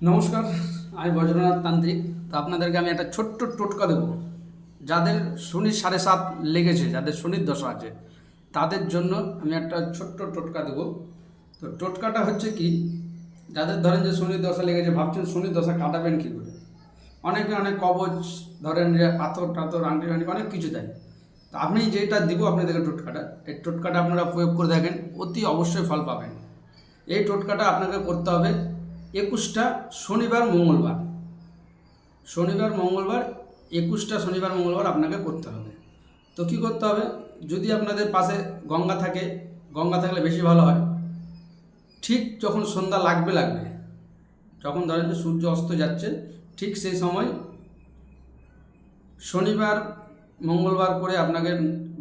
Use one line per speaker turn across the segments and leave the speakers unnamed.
নমস্কার, আমি বজ্রনাথ তান্ত্রিক। তো আপনাদেরকে আমি একটা ছোট্ট টোটকা দেবো। যাদের শনির 7.5 লেগেছে, যাদের শনির দশা আছে, তাদের জন্য আমি একটা ছোট্ট টোটকা দেবো। তো টোটকাটা হচ্ছে কি, যাদের ধরেন যে শনির দশা লেগেছে, ভাবছেন শনির দশা কাটাবেন কী করে। অনেকে অনেক কবচ ধরেন যে পাথর টাথর আংটি আংটি অনেক কিছু দেয়। তো আপনি যেটা দিব আপনাদেরকে টোটকাটা, এই টোটকাটা আপনারা প্রয়োগ করে দেখেন, অতি অবশ্যই ফল পাবেন। এই টোটকাটা আপনাকে করতে হবে 21টা শনিবার মঙ্গলবার। শনিবার মঙ্গলবার 21টা শনিবার মঙ্গলবার আপনাকে করতে হবে। তো কী করতে হবে, যদি আপনাদের পাশে গঙ্গা থাকে, গঙ্গা থাকলে বেশি ভালো হয়। ঠিক যখন সন্ধ্যা লাগবে যখন ধরেন যে সূর্য অস্ত যাচ্ছে, ঠিক সেই সময় শনিবার মঙ্গলবার করে আপনাকে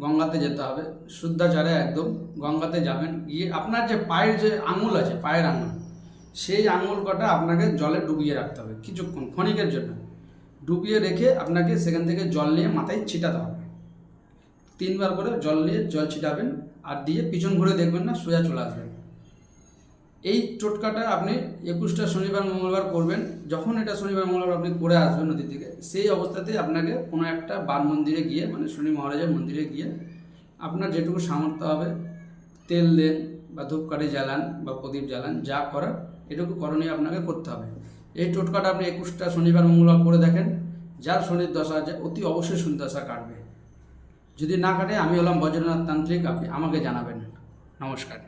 গঙ্গাতে যেতে হবে। শুদ্ধাচারে একদম গঙ্গাতে যাবেন, গিয়ে আপনার যে পায়ের যে আঙুল আছে, পায়ের আঙুল, সেই আঙুল কটা আপনাকে জলে ডুবিয়ে রাখতে হবে কিছুক্ষণ, ক্ষণিকের জন্য। ডুবিয়ে রেখে আপনাকে সেখান থেকে জল নিয়ে মাথায় ছিটাতে হবে। 3বার করে জল ছিটাবেন, আর দিয়ে পিছন ঘুরে দেখবেন না, সোজা চলে আসবেন। এই টোটকাটা আপনি 21টা শনিবার মঙ্গলবার করবেন। যখন এটা শনিবার মঙ্গলবার আপনি করে আসবেন নদী থেকে, সেই অবস্থাতে আপনাকে কোনো একটা বার মন্দিরে গিয়ে, মানে শনি মহারাজের মন্দিরে গিয়ে, আপনার যেটুকু সামর্থ্য হবে তেল দেন বা ধূপকাঠি জ্বালান বা প্রদীপ জ্বালান, যা করার এটুকু করণীয় আপনাকে করতে হবে। এই টোটকাটা আপনি 21টা শনিবার মঙ্গলবার করে দেখেন। যার শনির দশা আছে অতি অবশ্যই শনি দশা কাটবে। যদি না কাটে, আমি হলাম বজ্রনাথ তান্ত্রিক, আপনি আমাকে জানাবেন। নমস্কার।